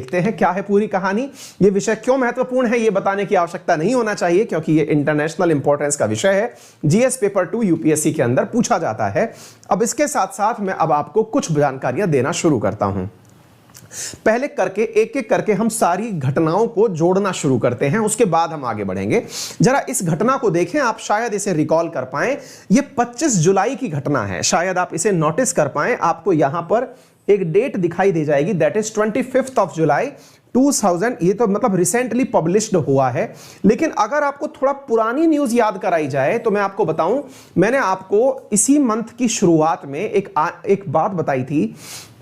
देखते हैं क्या है पूरी कहानी। ये विषय क्यों महत्वपूर्ण है ये बताने की आवश्यकता नहीं होना चाहिए, क्योंकि ये इंटरनेशनल इंपॉर्टेंस का विषय है, जीएस पेपर 2 यूपीएससी के अंदर पूछा जाता है। अब इसके साथ साथ मैं अब आपको कुछ जानकारियां देना शुरू करता हूं। पहले करके एक एक करके हम सारी घटनाओं को जोड़ना शुरू करते हैं, उसके बाद हम आगे बढ़ेंगे। जरा इस घटना को देखें, आप शायद इसे रिकॉल कर पाएं। ये 25 जुलाई की घटना है, शायद आप इसे नोटिस कर पाएं। आपको यहां पर एक डेट दिखाई दे जाएगी, दैट इज 25 जुलाई 2000। ये तो मतलब रिसेंटली पब्लिश्ड हुआ है, लेकिन अगर आपको थोड़ा पुरानी न्यूज याद कराई जाए तो मैं आपको बताऊं, मैंने आपको इसी मंथ की शुरुआत में एक बात बताई थी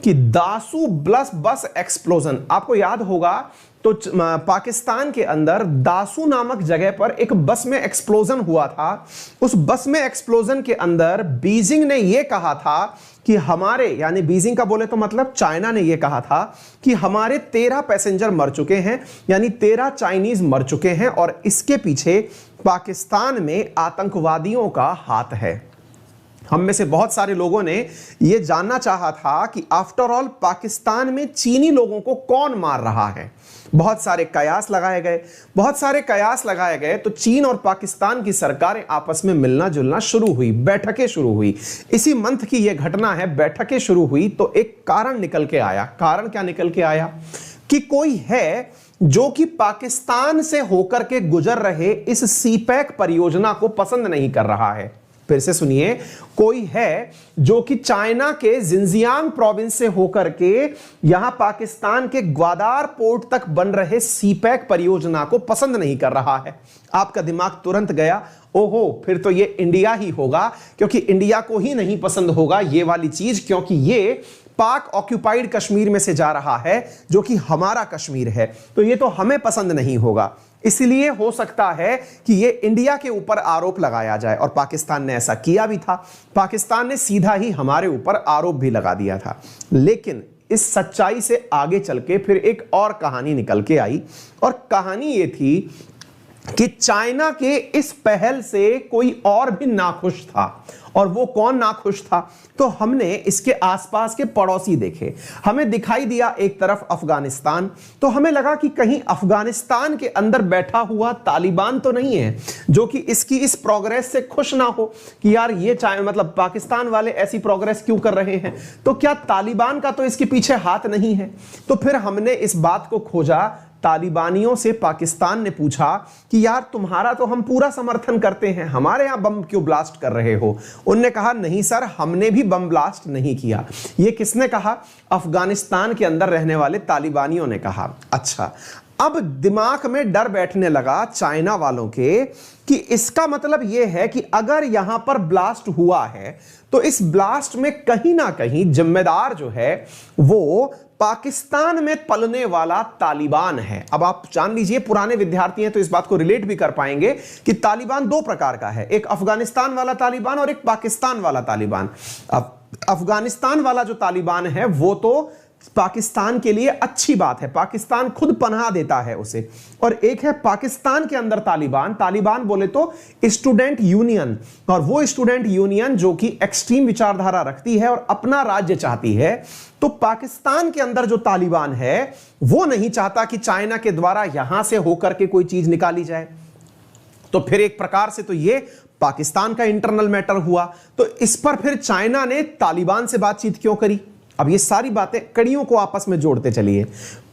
कि दासू बस एक्सप्लोजन, आपको याद होगा तो पाकिस्तान के अंदर दासू नामक जगह पर एक बस में एक्सप्लोजन हुआ था। उस बस में एक्सप्लोजन के अंदर बीजिंग ने यह कहा था कि हमारे, यानी बीजिंग का बोले तो मतलब चाइना ने यह कहा था कि हमारे 13 पैसेंजर मर चुके हैं, यानी 13 चाइनीज मर चुके हैं और इसके पीछे पाकिस्तान में आतंकवादियों का हाथ है। हम में से बहुत सारे लोगों ने यह जानना चाहा था कि आफ्टर ऑल पाकिस्तान में चीनी लोगों को कौन मार रहा है। बहुत सारे कयास लगाए गए तो चीन और पाकिस्तान की सरकारें आपस में मिलना जुलना शुरू हुई, बैठकें शुरू हुई। इसी मंथ की यह घटना है, बैठकें शुरू हुई तो एक कारण निकल के आया। कारण क्या निकल के आया कि कोई है जो कि पाकिस्तान से होकर के गुजर रहे इस सीपैक परियोजना को पसंद नहीं कर रहा है। फिर से सुनिए, कोई है जो कि चाइना के जिनजियांग प्रोविंस से होकर के यहां पाकिस्तान के ग्वादार पोर्ट तक बन रहे सीपैक परियोजना को पसंद नहीं कर रहा है। आपका दिमाग तुरंत गया, ओहो फिर तो ये इंडिया ही होगा, क्योंकि इंडिया को ही नहीं पसंद होगा ये वाली चीज, क्योंकि ये पाक ऑक्यूपाइड कश्मीर में से जा रहा है जो कि हमारा कश्मीर है, तो ये तो हमें पसंद नहीं होगा। इसलिए हो सकता है कि ये इंडिया के ऊपर आरोप लगाया जाए, और पाकिस्तान ने ऐसा किया भी था। पाकिस्तान ने सीधा ही हमारे ऊपर आरोप भी लगा दिया था। लेकिन इस सच्चाई से आगे चल के फिर एक और कहानी निकल के आई, और कहानी ये थी कि चाइना के इस पहल से कोई और भी नाखुश था। और वो कौन नाखुश था? तो हमने इसके आसपास के पड़ोसी देखे। हमें दिखाई दिया एक तरफ अफगानिस्तान, तो हमें लगा कि कहीं अफगानिस्तान के अंदर बैठा हुआ तालिबान तो नहीं है जो कि इसकी इस प्रोग्रेस से खुश ना हो कि यार ये मतलब पाकिस्तान वाले ऐसी प्रोग्रेस क्यों कर रहे हैं, तो क्या तालिबान का तो इसके पीछे हाथ नहीं है? तो फिर हमने इस बात को खोजा, तालिबानियों से पाकिस्तान ने पूछा कि यार तुम्हारा तो हम पूरा समर्थन करते हैं, हमारे यहां बम क्यों ब्लास्ट कर रहे हो? उनने कहा नहीं सर, हमने भी बम ब्लास्ट नहीं किया। ये किसने कहा? अफगानिस्तान के अंदर रहने वाले तालिबानियों ने कहा। अच्छा, अब दिमाग में डर बैठने लगा चाइना वालों के कि इसका मतलब यह है कि अगर यहां पर ब्लास्ट हुआ है तो इस ब्लास्ट में कहीं ना कहीं जिम्मेदार जो है वो पाकिस्तान में पलने वाला तालिबान है। अब आप जान लीजिए, पुराने विद्यार्थी हैं तो इस बात को रिलेट भी कर पाएंगे कि तालिबान दो प्रकार का है, एक अफगानिस्तान वाला तालिबान और एक पाकिस्तान वाला तालिबान। अब अफगानिस्तान वाला जो तालिबान है वो तो पाकिस्तान के लिए अच्छी बात है, पाकिस्तान खुद पनाह देता है उसे। और एक है पाकिस्तान के अंदर तालिबान, तालिबान बोले तो स्टूडेंट यूनियन, और वो स्टूडेंट यूनियन जो कि एक्सट्रीम विचारधारा रखती है और अपना राज्य चाहती है। तो पाकिस्तान के अंदर जो तालिबान है वो नहीं चाहता कि चाइना के द्वारा यहां से होकर के कोई चीज निकाली जाए। तो फिर एक प्रकार से तो ये पाकिस्तान का इंटरनल मैटर हुआ। तो इस पर फिर चाइना ने तालिबान से बातचीत क्यों करी? अब ये सारी बातें कड़ियों को आपस में जोड़ते चलिए।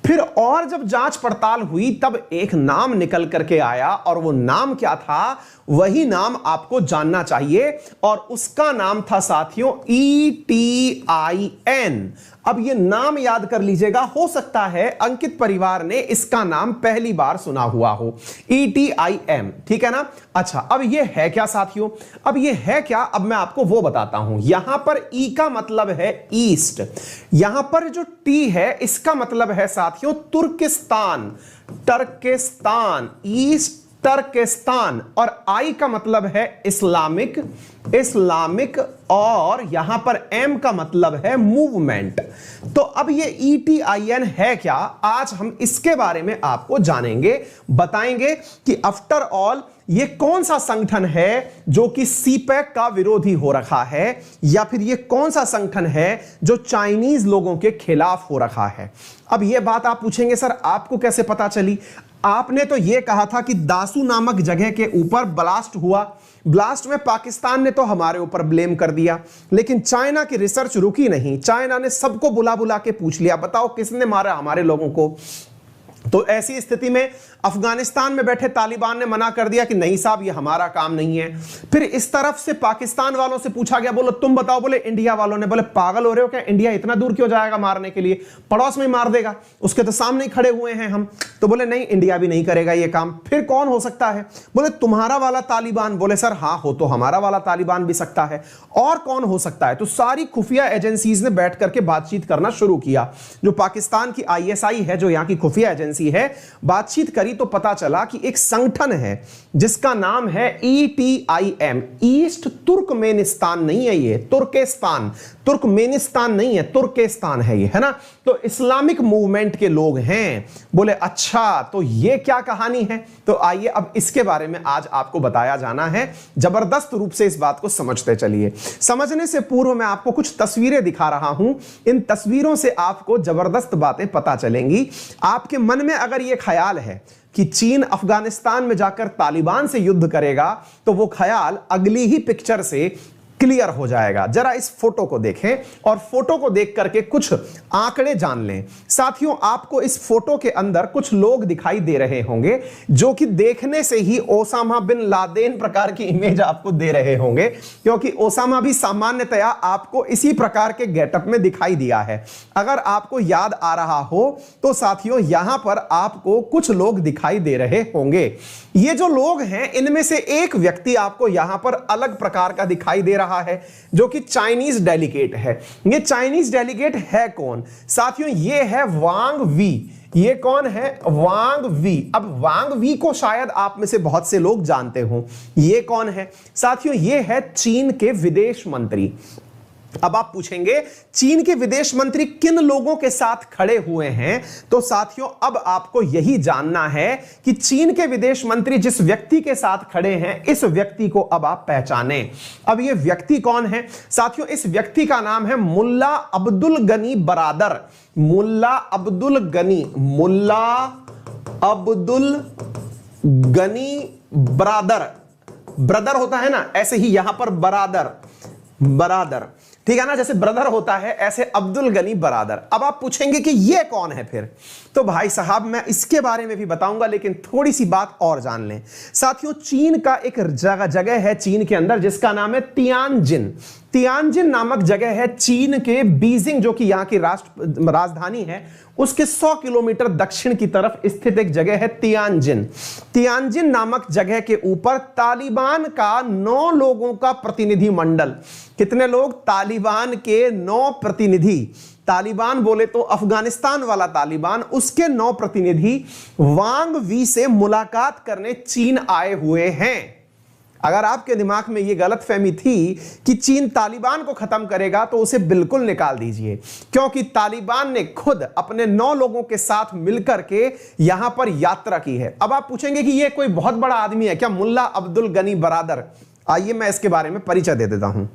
फिर और जब जांच पड़ताल हुई तब एक नाम निकल करके आया, और वो नाम क्या था वही नाम आपको जानना चाहिए, और उसका नाम था साथियों ETIN। अब ये नाम याद कर लीजिएगा, हो सकता है अंकित परिवार ने इसका नाम पहली बार सुना हुआ हो, ETIM, ठीक है ना? अच्छा, अब ये है क्या साथियों? अब ये है क्या, अब मैं आपको वो बताता हूं। यहां पर E का मतलब है ईस्ट, यहां पर जो T है इसका मतलब है साथियों तुर्किस्तान, टर्किस्तान, ईस्ट टर्किस्तान, और I का मतलब है इस्लामिक, इस्लामिक, और यहां पर M का मतलब है मूवमेंट। तो अब ये ETIN है क्या, आज हम इसके बारे में आपको जानेंगे, बताएंगे कि आफ्टर ऑल ये कौन सा संगठन है जो कि सीपैक का विरोधी हो रखा है, या फिर ये कौन सा संगठन है जो चाइनीज लोगों के खिलाफ हो रखा है। अब ये बात आप पूछेंगे सर आपको कैसे पता चली? आपने तो ये कहा था कि दासू नामक जगह के ऊपर ब्लास्ट हुआ, ब्लास्ट में पाकिस्तान ने तो हमारे ऊपर ब्लेम कर दिया, लेकिन चाइना की रिसर्च रुकी नहीं। चाइना ने सबको बुला बुला के पूछ लिया, बताओ किसने मारा हमारे लोगों को। तो ऐसी स्थिति में अफगानिस्तान में बैठे तालिबान ने मना कर दिया कि नहीं साहब ये हमारा काम नहीं है। फिर इस तरफ से पाकिस्तान वालों से पूछा गया, बोलो तुम बताओ। बोले इंडिया वालों ने। बोले पागल हो रहे हो क्या, इंडिया इतना दूर क्यों जाएगा मारने के लिए, पड़ोस में ही मार देगा, उसके तो सामने ही खड़े हुए हैं हम। तो बोले नहीं इंडिया भी नहीं करेगा ये काम। फिर कौन हो सकता है? बोले तुम्हारा वाला तालिबान। बोले सर हाँ हो तो हमारा वाला तालिबान भी सकता है, और कौन हो सकता है? तो सारी खुफिया एजेंसीज ने बैठ करके बातचीत करना शुरू किया। जो पाकिस्तान की ISI है, जो यहां की खुफिया एजेंसी है, बातचीत करी तो पता चला कि एक संगठन है जिसका नाम है ETIM, ईस्ट तुर्कमेनिस्तान नहीं है ये, तुर्केस्तान, तुर्कमेनिस्तान नहीं है, तुर्केस्तान है ये, है ना। तो इस्लामिक मूवमेंट के लोग हैं। बोले अच्छा तो ये क्या कहानी है? तो आइए अब इसके बारे में आज आपको बताया जाना है। जबरदस्त रूप से इस बात को समझते चलिए। समझने से पूर्व मैं आपको कुछ तस्वीरें दिखा रहा हूं, इन तस्वीरों से आपको जबरदस्त बातें पता चलेंगी। आपके मन में अगर यह ख्याल है कि चीन अफगानिस्तान में जाकर तालिबान से युद्ध करेगा, तो वो ख्याल अगली ही पिक्चर से क्लियर हो जाएगा। जरा इस फोटो को देखें और फोटो को देख करके कुछ आंकड़े जान लें। साथियों आपको इस फोटो के अंदर कुछ लोग दिखाई दे रहे होंगे जो कि देखने से ही ओसामा बिन लादेन प्रकार की इमेज आपको दे रहे होंगे, क्योंकि ओसामा भी सामान्यतया आपको इसी प्रकार के गेटअप में दिखाई दिया है। अगर आपको याद आ रहा हो तो साथियों यहां पर आपको कुछ लोग दिखाई दे रहे होंगे। ये जो लोग हैं इनमें से एक व्यक्ति आपको यहां पर अलग प्रकार का दिखाई दे रहा है, जो कि चाइनीज डेलीगेट है। ये चाइनीज डेलीगेट है कौन? साथियों ये है वांग वी। ये कौन है? वांग वी। अब वांग वी को शायद आप में से बहुत से लोग जानते हो। ये कौन है? साथियों ये है चीन के विदेश मंत्री। अब आप पूछेंगे चीन के विदेश मंत्री किन लोगों के साथ खड़े हुए हैं? तो साथियों अब आपको यही जानना है कि चीन के विदेश मंत्री जिस व्यक्ति के साथ खड़े हैं, इस व्यक्ति को अब आप पहचाने। अब ये व्यक्ति कौन है? साथियों इस व्यक्ति का नाम है मुल्ला अब्दुल गनी बरादर। मुल्ला अब्दुल गनी, मुल्ला अब्दुल गनी बरादर। ब्रदर होता है ना, ऐसे ही यहां पर बरादर, बरादर, ठीक है ना, जैसे ब्रदर होता है ऐसे अब्दुल गनी बरादर। अब आप पूछेंगे कि ये कौन है फिर? तो भाई साहब मैं इसके बारे में भी बताऊंगा, लेकिन थोड़ी सी बात और जान लें। साथियों चीन का एक जगह है चीन के अंदर जिसका नाम है तियानजिन। तियानजिन नामक जगह है चीन के बीजिंग, जो कि यहां की राजधानी है, उसके 100 किलोमीटर दक्षिण की तरफ स्थित एक जगह है तियानजिन। तियानजिन नामक जगह के ऊपर तालिबान का 9 लोगों का प्रतिनिधि मंडल। कितने लोग? तालिबान के 9 प्रतिनिधि। तालिबान बोले तो अफगानिस्तान वाला तालिबान, उसके 9 प्रतिनिधि वांग वी से मुलाकात करने चीन आए हुए हैं। अगर आपके दिमाग में यह गलतफहमी थी कि चीन तालिबान को खत्म करेगा, तो उसे बिल्कुल निकाल दीजिए, क्योंकि तालिबान ने खुद अपने 9 लोगों के साथ मिलकर के यहां पर यात्रा की है। अब आप पूछेंगे कि यह कोई बहुत बड़ा आदमी है क्या, मुल्ला अब्दुल गनी बरादर? आइए मैं इसके बारे में परिचय दे देता हूं।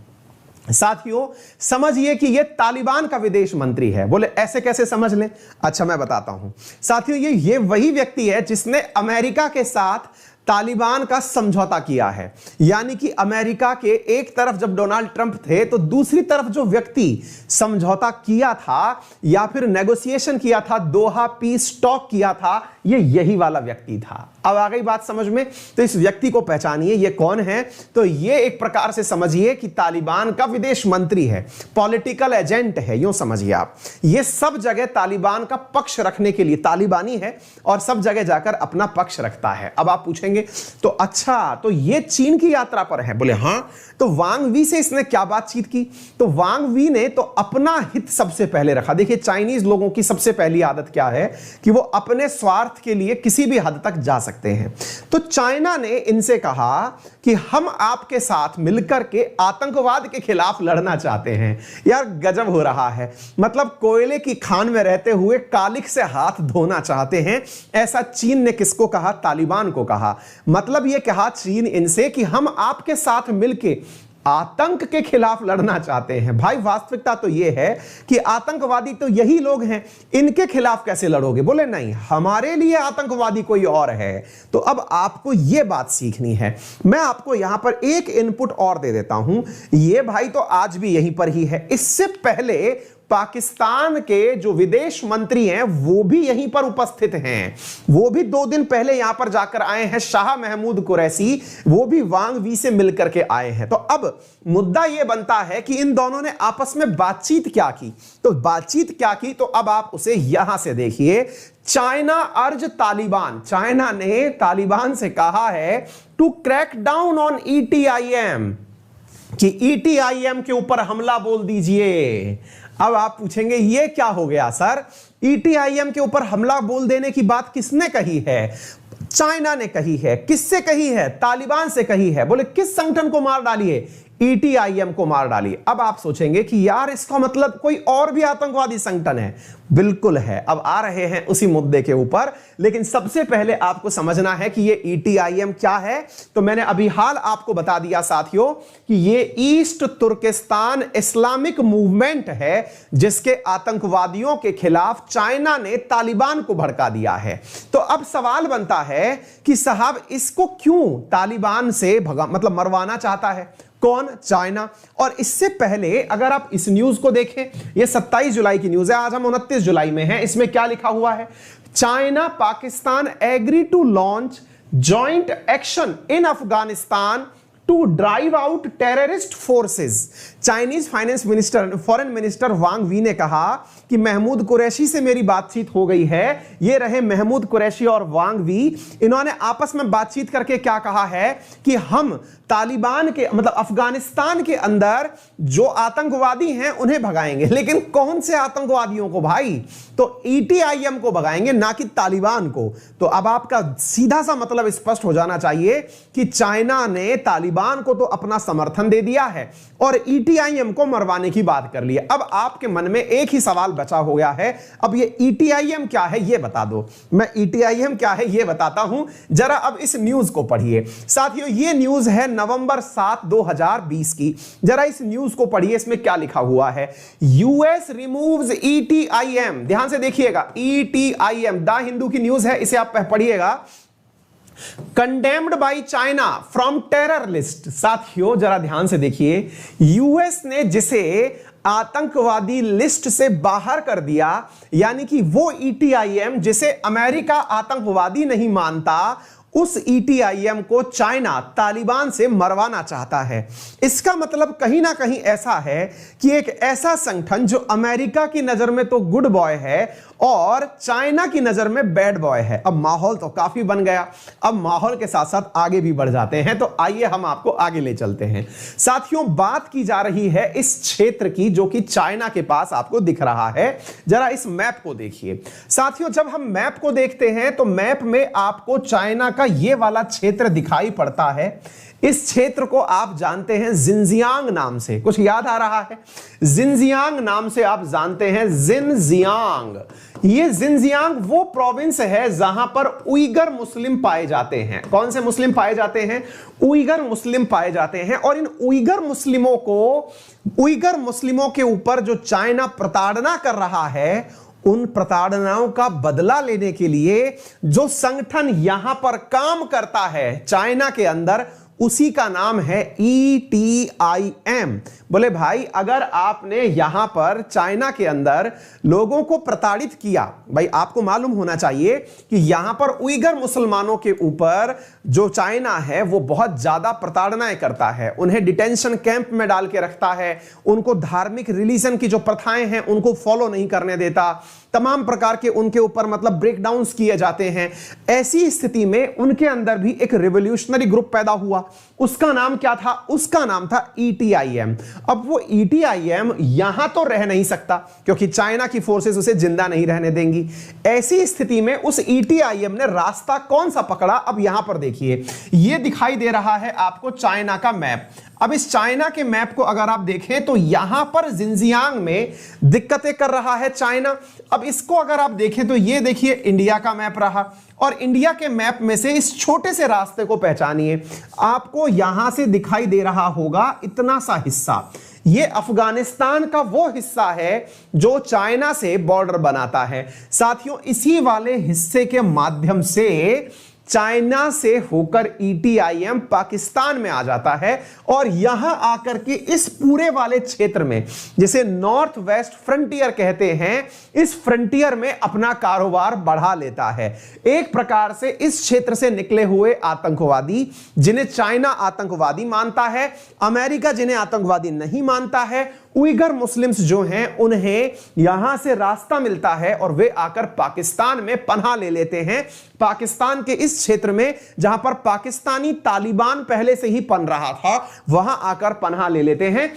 साथियों समझिए कि यह तालिबान का विदेश मंत्री है। बोले ऐसे कैसे समझ लें? अच्छा मैं बताता हूं। साथियों ये वही व्यक्ति है जिसने अमेरिका के साथ तालिबान का समझौता किया है। यानी कि अमेरिका के एक तरफ जब डोनाल्ड ट्रंप थे, तो दूसरी तरफ जो व्यक्ति समझौता किया था या फिर नेगोशिएशन किया था, दोहा पीस टॉक किया था, ये यही वाला व्यक्ति था। अब आ गई बात समझ में? तो इस व्यक्ति को पहचानिए, ये कौन है? तो ये एक प्रकार से समझिए कि तालिबान का विदेश मंत्री है, पॉलिटिकल एजेंट है, यूं समझिए आप। ये सब जगह तालिबान का पक्ष रखने के लिए तालिबानी है और सब जगह जाकर अपना पक्ष रखता है। अब आप पूछेंगे तो अच्छा तो ये चीन की यात्रा पर है? बोले हां। तो वांग वी से इसने क्या बातचीत की? तो वांग वी ने तो अपना हित सबसे पहले रखा। देखिए चाइनीज लोगों की सबसे पहली आदत क्या है कि वो अपने स्वार्थ के लिए किसी भी हद तक जा सकते हैं। तो चाइना ने इनसे कहा कि हम आपके साथ मिलकर के आतंकवाद के खिलाफ लड़ना चाहते हैं। यार गजब हो रहा है, मतलब कोयले की खान में रहते हुए कालिख से हाथ धोना चाहते हैं। ऐसा चीन ने किसको कहा? तालिबान को कहा। मतलब यह कहा चीन इनसे कि हम आपके साथ मिलके आतंक के खिलाफ लड़ना चाहते हैं। भाई वास्तविकता तो यह है कि आतंकवादी तो यही लोग हैं, इनके खिलाफ कैसे लड़ोगे? बोले नहीं, हमारे लिए आतंकवादी कोई और है। तो अब आपको यह बात सीखनी है। मैं आपको यहां पर एक इनपुट और दे देता हूं। यह भाई तो आज भी यहीं पर ही है। इससे पहले पाकिस्तान के जो विदेश मंत्री हैं वो भी यहीं पर उपस्थित हैं। वो भी 2 दिन पहले यहां पर जाकर आए हैं। शाह महमूद कुरैशी वो भी वांग वी से मिलकर के आए हैं। तो अब मुद्दा यह बनता है कि इन दोनों ने आपस में बातचीत क्या की। तो बातचीत क्या की, तो अब आप उसे यहां से देखिए। चाइना अर्ज तालिबान, चाइना ने तालिबान से कहा है to crack down on ETIM, कि ETIM के ऊपर हमला बोल दीजिए। अब आप पूछेंगे ये क्या हो गया सर? ETIM के ऊपर हमला बोल देने की बात किसने कही है? चाइना ने कही है। किससे कही है? तालिबान से कही है। बोले किस संगठन को मार डालिए? ETIM को मार डालिए। अब आप सोचेंगे कि यार इसका मतलब कोई और भी आतंकवादी संगठन है। बिल्कुल है। अब आ रहे हैं उसी मुद्दे के ऊपर, लेकिन सबसे पहले आपको समझना है कि ये ETIM क्या है। तो मैंने अभी हाल आपको बता दिया साथियों कि ये ईस्ट तुर्किस्तान इस्लामिक मूवमेंट है, जिसके आतंकवादियों के खिलाफ चाइना ने तालिबान को भड़का दिया है। तो अब सवाल बनता है कि साहब इसको क्यों तालिबान से मतलब मरवाना चाहता है? कौन? चाइना। और इससे पहले अगर आप इस न्यूज को देखें, यह 27 जुलाई की न्यूज है, आज हम 29 जुलाई में हैं। इसमें क्या लिखा हुआ है? China Pakistan agree to launch joint action in Afghanistan to drive out terrorist forces. Chinese foreign minister Wang Yi ने कहा कि महमूद कुरैशी से मेरी बातचीत हो गई है। ये रहे महमूद कुरैशी और वांग वी। इन्होंने आपस में बातचीत करके क्या कहा है कि हम तालिबान के मतलब अफगानिस्तान के अंदर जो आतंकवादी हैं उन्हें भगाएंगे। लेकिन कौन से आतंकवादियों को भाई? तो ETIM को भगाएंगे, ना कि तालिबान को। तो अब आपका सीधा सा मतलब स्पष्ट हो जाना चाहिए कि चाइना ने तालिबान को तो अपना समर्थन दे दिया है और ETIM को मरवाने की बात कर ली है। अब आपके मन में एक ही सवाल बचा हो गया है, अब ये ETIM क्या है ये बता दो। मैं ETIM क्या है ये बताता हूं, जरा अब इस न्यूज को पढ़िए। साथियों ये न्यूज है नवंबर 7, 2020 की। जरा इस न्यूज को पढ़िए, इसमें क्या लिखा हुआ है? US removes ETIM। ध्यान से देखिएगा, ETIM द हिंदू की न्यूज है, इसे आप पढ़िएगा। Condemned by China from terror list. साथियों जरा ध्यान से देखिए, US ने जिसे आतंकवादी लिस्ट से बाहर कर दिया, यानी कि वो ETIM जिसे अमेरिका आतंकवादी नहीं मानता, उस ETIM को चाइना तालिबान से मरवाना चाहता है। इसका मतलब कहीं ना कहीं ऐसा है कि एक ऐसा संगठन जो अमेरिका की नजर में तो गुड बॉय है और चाइना की नजर में बैड बॉय है। अब माहौल तो काफी बन गया, अब माहौल के साथ साथ आगे भी बढ़ जाते हैं। तो आइए हम आपको आगे ले चलते हैं। साथियों बात की जा रही है इस क्षेत्र की जो कि चाइना के पास आपको दिख रहा है। जरा इस मैप को देखिए। साथियों जब हम मैप को देखते हैं तो मैप में आपको चाइना का ये वाला क्षेत्र दिखाई पड़ता है। इस क्षेत्र को आप जानते हैं जिनजियांग नाम से। कुछ याद आ रहा है? जिनजियांग नाम से आप जानते हैं, जिनजियांग। ये जिनजियांग वो प्रोविंस है जहां पर उइगर मुस्लिम पाए जाते हैं। कौन से मुस्लिम पाए जाते हैं? उइगर मुस्लिम पाए जाते हैं। और इन उइगर मुस्लिमों के ऊपर जो चाइना प्रताड़ना कर रहा है, उन प्रताड़नाओं का बदला लेने के लिए जो संगठन यहां पर काम करता है चाइना के अंदर, उसी का नाम है ETIM। बोले भाई अगर आपने यहां पर चाइना के अंदर लोगों को प्रताड़ित किया, भाई आपको मालूम होना चाहिए कि यहां पर उइगर मुसलमानों के ऊपर जो चाइना है वो बहुत ज्यादा प्रताड़नाएं करता है। उन्हें डिटेंशन कैंप में डाल के रखता है, उनको धार्मिक रिलीजन की जो प्रथाएं हैं उनको फॉलो नहीं करने देता, तमाम प्रकार के उनके ऊपर मतलब ब्रेकडाउन्स किए जाते हैं। ऐसी स्थिति में उनके अंदर भी एक रिवोल्यूशनरी ग्रुप पैदा हुआ। उसका नाम क्या था? उसका नाम था ETIM। अब वो ETIM यहां तो रह नहीं सकता क्योंकि चाइना की फोर्सेस उसे जिंदा नहीं रहने देंगी। ऐसी स्थिति में उस ETIM ने रास्ता कौन सा पकड़ा? अब यहां पर देखिए, ये दिखाई दे रहा है आपको चाइना का मैप। अब इस चाइना के मैप को अगर आप देखें तो यहां पर जिनजियांग में दिक्कतें कर रहा है चाइना। अब इसको अगर आप देखें तो ये देखिए इंडिया का मैप रहा, और इंडिया के मैप में से इस छोटे से रास्ते को पहचानिए। आपको यहां से दिखाई दे रहा होगा इतना सा हिस्सा, ये अफगानिस्तान का वो हिस्सा है जो चाइना से बॉर्डर बनाता है। साथियों, इसी वाले हिस्से के माध्यम से चाइना से होकर ETIM पाकिस्तान में आ जाता है, और यहां आकर के इस पूरे वाले क्षेत्र में, जिसे नॉर्थ वेस्ट फ्रंटियर कहते हैं, इस फ्रंटियर में अपना कारोबार बढ़ा लेता है। एक प्रकार से इस क्षेत्र से निकले हुए आतंकवादी, जिन्हें चाइना आतंकवादी मानता है, अमेरिका जिन्हें आतंकवादी नहीं मानता है, उइगर मुस्लिम्स जो हैं उन्हें यहां से रास्ता मिलता है और वे आकर पाकिस्तान में पनाह ले लेते हैं। पाकिस्तान के इस क्षेत्र में जहां पर पाकिस्तानी तालिबान पहले से ही पन रहा था, वहां आकर पनाह ले लेते हैं।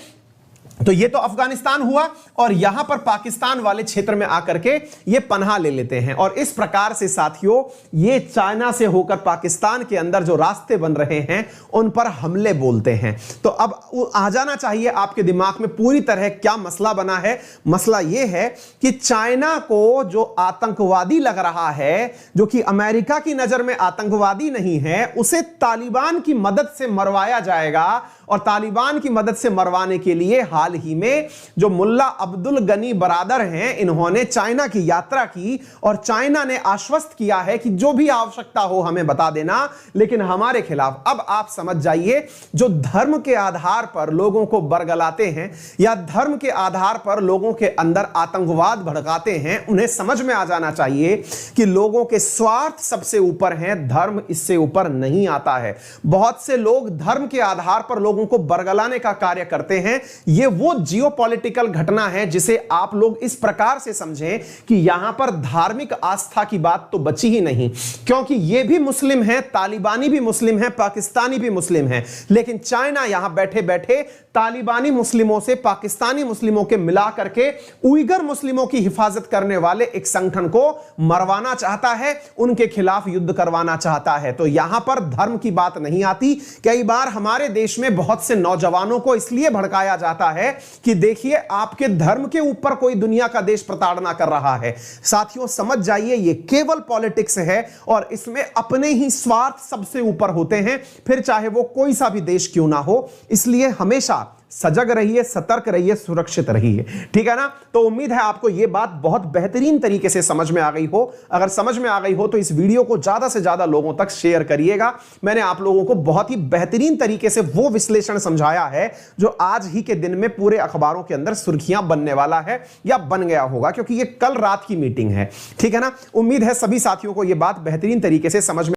तो ये तो अफगानिस्तान हुआ, और यहां पर पाकिस्तान वाले क्षेत्र में आकर के ये पनाह ले लेते हैं। और इस प्रकार से साथियों, ये चाइना से होकर पाकिस्तान के अंदर जो रास्ते बन रहे हैं उन पर हमले बोलते हैं। तो अब आ जाना चाहिए आपके दिमाग में पूरी तरह क्या मसला बना है। मसला ये है कि चाइना को जो आतंकवादी लग रहा है, जो कि अमेरिका की नजर में आतंकवादी नहीं है, उसे तालिबान की मदद से मरवाया जाएगा। और तालिबान की मदद से मरवाने के लिए हाल ही में जो मुल्ला अब्दुल गनी बरादर हैं, इन्होंने चाइना की यात्रा की, और चाइना ने आश्वस्त किया है कि जो भी आवश्यकता हो हमें बता देना, लेकिन हमारे खिलाफ। अब आप समझ जाइए, जो धर्म के आधार पर लोगों को बरगलाते हैं या धर्म के आधार पर लोगों के अंदर आतंकवाद भड़काते हैं, उन्हें समझ में आ जाना चाहिए कि लोगों के स्वार्थ सबसे ऊपर हैं, धर्म इससे ऊपर नहीं आता है। बहुत से लोग धर्म के आधार पर लोगों को बरगलाने का कार्य करते हैं। यह वो जियोपॉलिटिकल घटना है जिसे आप लोग इस प्रकार से समझें कि यहां पर धार्मिक आस्था की बात तो बची ही नहीं, क्योंकि ये भी मुस्लिम है, तालिबानी भी मुस्लिम है, पाकिस्तानी भी मुस्लिम है, लेकिन चाइना यहां बैठे बैठे तालिबानी मुस्लिमों से पाकिस्तानी मुस्लिमों के मिला करके उइगर मुस्लिमों की हिफाजत करने वाले एक संगठन को मरवाना चाहता है, उनके खिलाफ युद्ध करवाना चाहता है। तो यहां पर धर्म की बात नहीं आती। कई बार हमारे देश में बहुत से नौजवानों को इसलिए भड़काया जाता है कि देखिए आपके धर्म के ऊपर कोई दुनिया का देश प्रताड़ना कर रहा है। साथियों, समझ जाइए, ये केवल पॉलिटिक्स है, और इसमें अपने ही स्वार्थ सबसे ऊपर होते हैं, फिर चाहे वो कोई सा भी देश क्यों ना हो। इसलिए हमेशा सजग रहिए, सतर्क रहिए, सुरक्षित रहिए। ठीक है ना। तो उम्मीद है आपको यह बात बहुत बेहतरीन तरीके से समझ में आ गई हो। अगर समझ में आ गई हो तो इस वीडियो को ज्यादा से ज्यादा लोगों तक शेयर करिएगा। मैंने आप लोगों को बहुत ही बेहतरीन तरीके से वो विश्लेषण समझाया है जो आज ही के दिन में पूरे अखबारों के अंदर सुर्खियां बनने वाला है या बन गया होगा, क्योंकि ये कल रात की मीटिंग है। ठीक है ना। उम्मीद है सभी साथियों को यह बात बेहतरीन तरीके से समझ में